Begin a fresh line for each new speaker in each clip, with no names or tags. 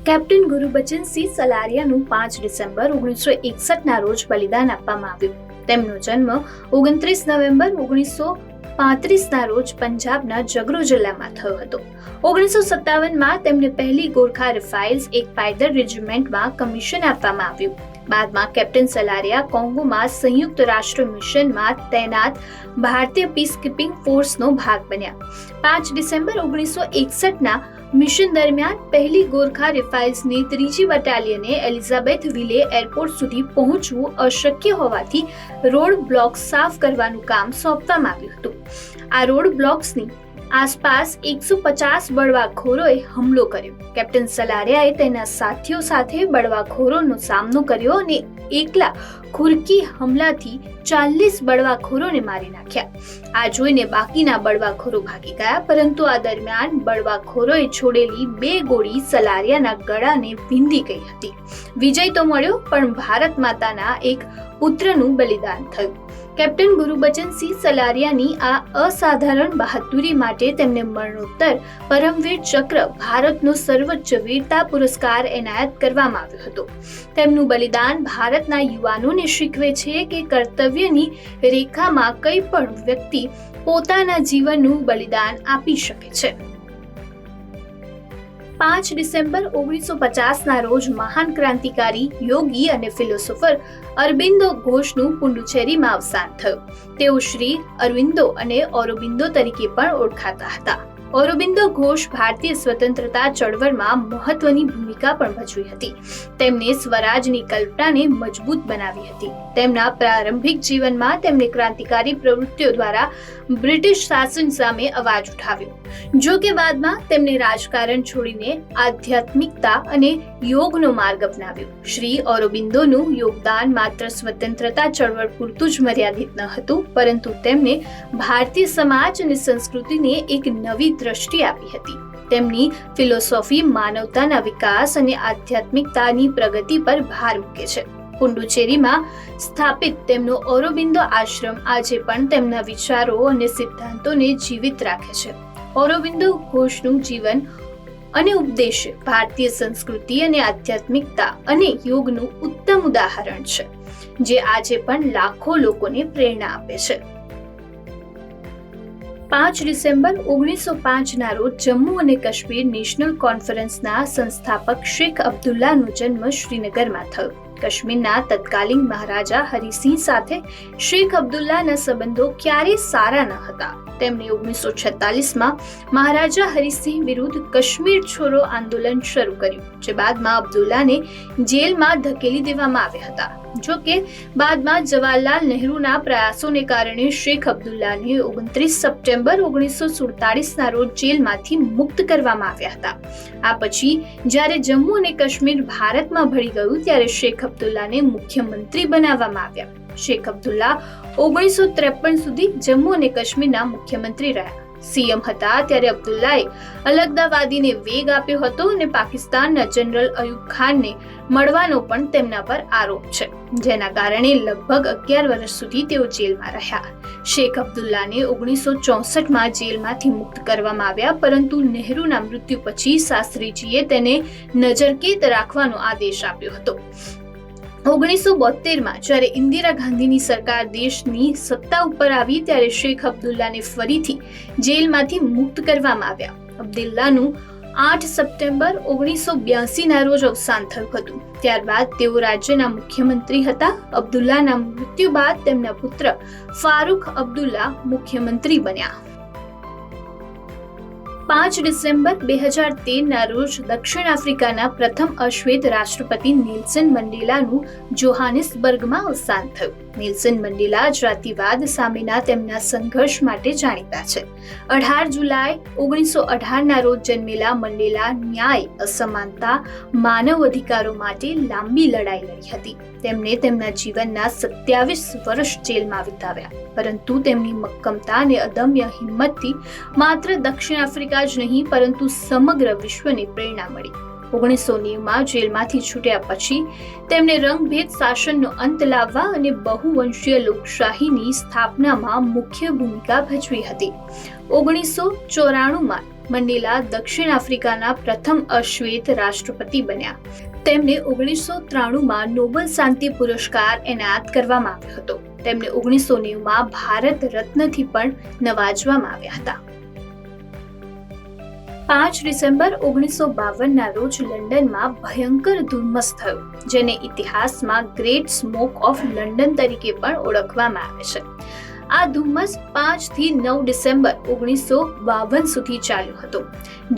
Captain ગુરુબચનસિંહ સલારિયાનું 5 December 1961ના રોજ બલિદાન આપવામાં આવ્યું. તેમનો જન્મ 29 નવેમ્બર 1935ના રોજ પંજાબના જગરો જિલ્લામાં થયો હતો. 1957માં તેમને પહેલી ગોરખા રાઇફલ્સ એક પાયદળ રેજિમેન્ટમાં કમિશન આપવામાં આવ્યું. બાદમાં કેપ્ટન સલારિયા કોંગોમાં સંયુક્ત રાષ્ટ્ર મિશનમાં તૈનાત ભારતીય પીસકીપિંગ ફોર્સનો ભાગ બન્યા. 5 ડિસેમ્બર 1961ના મિશન દરમિયાન પહેલી ગોરખા રાઇફલ્સની 3જી બટાલિયને એલિઝાબેથ વિલે એરપોર્ટ સુધી પહોંચવું અશક્ય હોવાથી રોડ બ્લોક સાફ કરવાનું કામ સોંપવામાં આવ્યું હતું. આ રોડ બ્લોક્સની આસપાસ 150 બળવાખોરોએ હુમલો કર્યો. કેપ્ટન સલારિયાએ તેના સાથીઓ સાથે બળવાખોરોનો સામનો કર્યો અને એકલા ખુરકી હુમલાથી 40 બળવાખોરોને મારી નાખ્યા. આ જોઈને બાકીના બળવાખોરો ભાગી ગયા, પરંતુ આ દરમિયાન બળવાખોરોએ છોડેલી 2 ગોળી સલારિયાના ગળાને વીંધી ગઈ હતી. વિજય તો મળ્યો, પણ ભારત માતાના એક પુત્રનું બલિદાન થયું. કેપ્ટન ગુરુબચનસિંહ સલારિયાની આ અસાધારણ બહાદુરી માટે તેમને મરણોત્તર પરમવીર ચક્ર, ભારતનો સર્વોચ્ચ વીરતા પુરસ્કાર એનાયત કરવામાં આવ્યો હતો. તેમનું બલિદાન ભારતના યુવાનોને શીખવે છે કે કર્તવ્યની રેખામાં કંઈ પણ વ્યક્તિ પોતાના જીવનનું બલિદાન આપી શકે છે. 5 ડિસેમ્બર 1950ના રોજ મહાન ક્રાંતિકારી, યોગી અને ફિલોસોફર અરબિંદો ઘોષનું પુડુચેરીમાં અવસાન થયું. તેઓ શ્રી અરવિંદો અને ઓરોબિંદો તરીકે પણ ઓળખાતા હતા. ઓરોબિંદો ઘોષ ભારતીય સ્વતંત્રતા ચળવળમાં મહત્વની ભૂમિકા પણ ભજવી હતી. તેમણે સ્વરાજની કલ્પનાને મજબૂત બનાવી હતી. તેમના પ્રારંભિક જીવનમાં તેમણે ક્રાંતિકારી પ્રવૃત્તિઓ દ્વારા બ્રિટિશ શાસન સામે અવાજ ઉઠાવ્યો. જો કે બાદમાં તેમણે રાજકારણ છોડીને આધ્યાત્મિકતા અને યોગનો માર્ગ અપનાવ્યો. શ્રી ઓરોબિંદોનું યોગદાન માત્ર સ્વતંત્રતા ચળવળ પૂરતું જ મર્યાદિત ન હતું, પરંતુ તેમણે ભારતીય સમાજ અને સંસ્કૃતિને એક નવી દ્રષ્ટિ આપી હતી. તેમની ફિલોસોફી માનવતાના વિકાસ અને આધ્યાત્મિકતાની પ્રગતિ પર ભાર મૂકે છે. પુડુચેરીમાં સ્થાપિત તેમનો ઓરોબિંદો આશ્રમ આજે પણ તેમના વિચારો અને સિદ્ધાંતોને જીવિત રાખે છે. ઓરોબિંદો ઘોષનું જીવન અને ઉપદેશ ભારતીય સંસ્કૃતિ અને આધ્યાત્મિકતા અને યોગનું ઉત્તમ ઉદાહરણ છે, જે આજે પણ લાખો લોકોને પ્રેરણા આપે છે. 5 ડિસેમ્બર 1905ના રોજ જમ્મુ અને કાશ્મીર નેશનલ કોન્ફરન્સના સંસ્થાપક શેખ અબ્દુલ્લાનો જન્મ શ્રીનગરમાં થયો. કાશ્મીરના તત્કાલીન મહારાજા હરિસિંહ સાથે શેખ અબ્દુલ્લાના સંબંધો ક્યારેય સારા ન હતા. તેમણે 1946માં મહારાજા હરિસિંહ વિરુદ્ધ કાશ્મીર છોડો આંદોલન શરૂ કર્યું, જે બાદમાં અબ્દુલ્લાને જેલમાં ધકેલી દેવામાં આવ્યા હતા. જો કે બાદમાં જવાહરલાલ નહેરુના પ્રયાસોને કારણે શેખ અબ્દુલ્લાને 29 સપ્ટેમ્બર 1947ના રોજ જેલમાંથી મુક્ત કરવામાં આવ્યા હતા. આ પછી જ્યારે જમ્મુ અને કાશ્મીર ભારતમાં ભળી ગયું, ત્યારે શેખ અબ્દુલ્લાને મુખ્યમંત્રી બનાવવામાં આવ્યા. શેખ અબ્દુલ્લા 1953 સુધી જમ્મુ અને કાશ્મીરના મુખ્યમંત્રી રહ્યા. સીએમ હતા ત્યારે અબ્દુલ્લાએ અલગતાવાદીને વેગ આપ્યો હતો અને પાકિસ્તાનના જનરલ અયુબ ખાનને મળવાનો પણ તેમના પર આરોપ છે, જેના કારણે લગભગ 11 વર્ષ સુધી તેઓ જેલમાં રહ્યા. શેખ અબ્દુલ્લાને 1964માં જેલમાંથી મુક્ત કરવામાં આવ્યા, પરંતુ નહેરુના મૃત્યુ પછી શાસ્ત્રીજીએ તેને નજરકેદ રાખવાનો આદેશ આપ્યો હતો. 1972માં જ્યારે ઇન્દિરા ગાંધીની સરકાર દેશની સત્તા ઉપર આવી, ત્યારે શેખ અબ્દુલ્લાને ફરીથી જેલમાંથી મુક્ત કરવામાં આવ્યા. અબ્દુલ્લાનું 8 સપ્ટેમ્બર 1982ના રોજ અવસાન થયું હતું. ત્યારબાદ તેઓ રાજ્યના મુખ્યમંત્રી હતા. અબ્દુલ્લાના મૃત્યુ બાદ તેમના પુત્ર ફારૂક અબ્દુલ્લા મુખ્યમંત્રી બન્યા. 5 ડિસેમ્બર 2013ના રોજ દક્ષિણ આફ્રિકાના પ્રથમ અશ્વેત રાષ્ટ્રપતિ નેલ્સન મંડેલાનું જોહાનિસબર્ગમાં અવસાન થયું. નેલ્સન મંડેલા જાતિવાદ સામેના તેમના સંઘર્ષ માટે જાણીતા છે. 18 જુલાઈ 1918ના રોજ જન્મેલા મંડેલા ન્યાય, અસમાનતા, માનવ અધિકારો માટે લાંબી લડાઈ લડી હતી. તેમણે તેમના જીવનના 27 વર્ષ જેલમાં વિતાવ્યા, પરંતુ તેમની મક્કમતા અને અદમ્ય હિંમતથી માત્ર દક્ષિણ આફ્રિકા જ નહીં, પરંતુ સમગ્ર વિશ્વને પ્રેરણા મળી. 1990માં જેલમાંથી છૂટ્યા પછી તેમણે રંગભેદ શાસનનો અંત લાવવા અને બહુવંશીય લોકશાહીની સ્થાપનામાં મુખ્ય ભૂમિકા ભજવી હતી. 1994માં મંડેલા દક્ષિણ આફ્રિકાના પ્રથમ અશ્વેત રાષ્ટ્રપતિ બન્યા. તેમને 1993માં નોબેલ શાંતિ પુરસ્કાર એનાયત કરવામાં આવ્યો હતો. તેમને 1990માં ભારત રત્નથી પણ નવાજવામાં આવ્યા હતા. 5 ડિસેમ્બર 1952ના રોજ લંડનમાં ભયંકર ધુમ્મસ થયો, જેને ઇતિહાસમાં ગ્રેટ સ્મોક ઓફ લંડન તરીકે પણ ઓળખવામાં આવે છે. આ ધુમ્મસ 5 થી 9 ડિસેમ્બર 1952 સુધી ચાલ્યો હતો,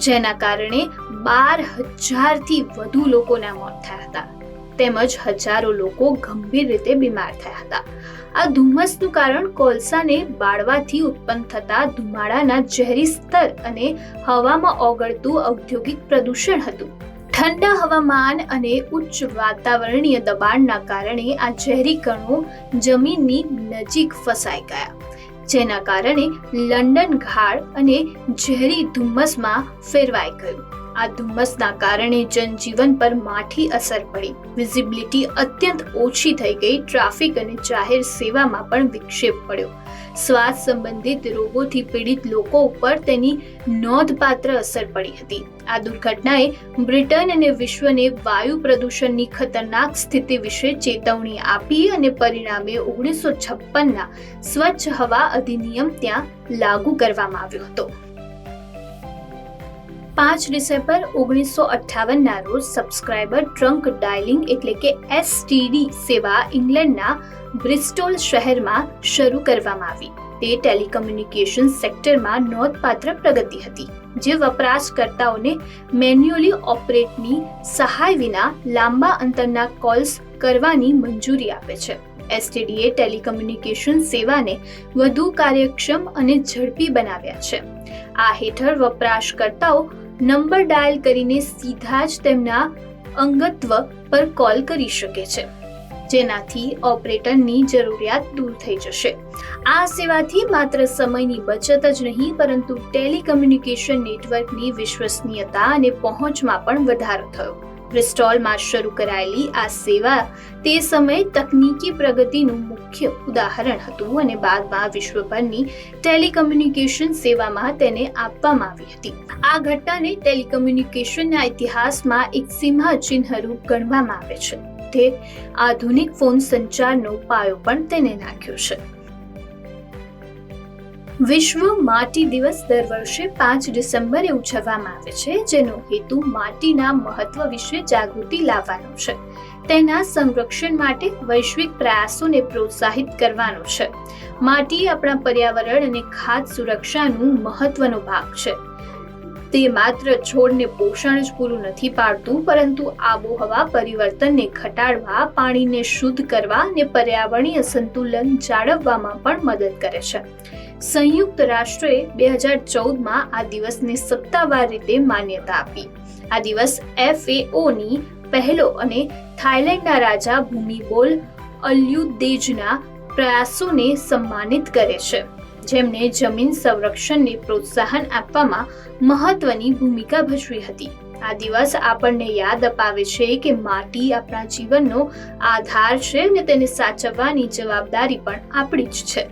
જેના કારણે 12,000થી વધુ લોકોના મોત થયા હતા, તેમજ હજારો લોકો ગંભીર રીતે બીમાર થયા હતા. આ ધુમ્મસનું કારણ કોલસાને બાળવાથી ઉત્પન્ન થતા ધુમાડાના ઝેરી સ્તર અને હવામાં ઓગળતું ઔદ્યોગિક પ્રદૂષણ હતું. ઠંડા હવામાન અને ઉચ્ચ વાતાવરણીય દબાણના કારણે આ ઝેરી કણો જમીનની નજીક ફસાઈ ગયા, જેના કારણે લંડન ગાઢ અને ઝેરી ધુમ્મસમાં ફેરવાઈ ગયું. આ ધુમ્મસના કારણે જનજીવન પર માઠી અસર પડી, વિઝિબિલિટી અત્યંત ઓછી થઈ ગઈ, ટ્રાફિક અને જાહેર સેવામાં પણ વિક્ષેપ પડ્યો. શ્વાસ સંબંધિત રોગોથી પીડિત લોકો ઉપર તેની નોંધપાત્ર અસર પડી હતી. આ દુર્ઘટનાએ બ્રિટન અને વિશ્વને વાયુ પ્રદૂષણની ખતરનાક સ્થિતિ વિશે ચેતવણી આપી અને પરિણામે 1956ના સ્વચ્છ હવા અધિનિયમ ત્યાં લાગુ કરવામાં આવ્યો હતો. 5 ડિસેમ્બર 1958ના રોજ સબસ્ક્રાઇબર ટ્રંક ડાયલિંગ એટલે કે STD સેવા ઇંગ્લેન્ડના બ્રિસ્ટોલ શહેરમાં શરૂ કરવામાં આવી. તે ટેલિકમ્યુનિકેશન સેક્ટરમાં નોંધપાત્ર પ્રગતિ હતી, જે વપરાશકર્તાઓને મેન્યુઅલી ઓપરેટની સહાય વિના લાંબા અંતરના કોલ્સ કરવાની મંજૂરી આપે છે. STDએ ટેલિકમ્યુનિકેશન સેવાને વધુ કાર્યક્ષમ અને ઝડપી બનાવ્યા છે. આ હેઠળ વપરાશકર્તાઓ નંબર ડાયલ કરીને સીધા જ તેમના અંગત્વ પર કોલ કરી શકે છે, જેનાથી ઓપરેટરની જરૂરિયાત દૂર થઈ જશે. આ સેવાથી માત્ર સમયની બચત જ નહીં, પરંતુ ટેલિકમ્યુનિકેશન નેટવર્કની વિશ્વસનીયતા અને પહોંચમાં પણ વધારો થયો. બ્રિસ્ટોલમાં શરૂ કરાયેલી આ સેવા તે સમયે તકનીકી પ્રગતિનું મુખ્ય ઉદાહરણ હતું અને બાદમાં વિશ્વભરની ટેલિકમ્યુનિકેશન સેવામાં તેને આપવામાં આવી હતી. આ ઘટનાને ટેલિકમ્યુનિકેશનના ઇતિહાસમાં એક સિંહચિહ્નરૂપ ગણવામાં આવે છે. તે આધુનિક ફોન સંચારનો પાયો પણ તેને નાખ્યો છે. વિશ્વ માટી દિવસ દર વર્ષે 5 ડિસેમ્બરે ઉજવવામાં આવે છે, જેનો હેતુ માટીના મહત્વ વિશે જાગૃતિ લાવવાનો છે. તેના સંરક્ષણ માટે વૈશ્વિક પ્રયાસોને પ્રોત્સાહિત કરવાનો છે. માટી આપણા પર્યાવરણ અને ખાદ્ય સુરક્ષાનું મહત્વનો ભાગ છે. તે માત્ર છોડને પોષણ જ પૂરું નથી પાડતું, પરંતુ આબોહવા પરિવર્તનને ઘટાડવા, પાણીને શુદ્ધ કરવા અને પર્યાવરણીય સંતુલન જાળવવામાં પણ મદદ કરે છે. સંયુક્ત રાષ્ટ્રએ 2014માં આ દિવસને સત્તાવાર રીતે માન્યતા આપી. આ દિવસ FAOની પહેલો અને થાઈલેન્ડના રાજા ભૂમિબોલ અલ્યુદેજના પ્રયાસોને સન્માનિત કરે છે, જેમણે જમીન સંરક્ષણને પ્રોત્સાહન આપવામાં મહત્વની ભૂમિકા ભજવી હતી. આ દિવસ આપણને યાદ અપાવે છે કે માટી આપણા જીવનનો આધાર છે અને તેને સાચવવાની જવાબદારી પણ આપણી જ છે.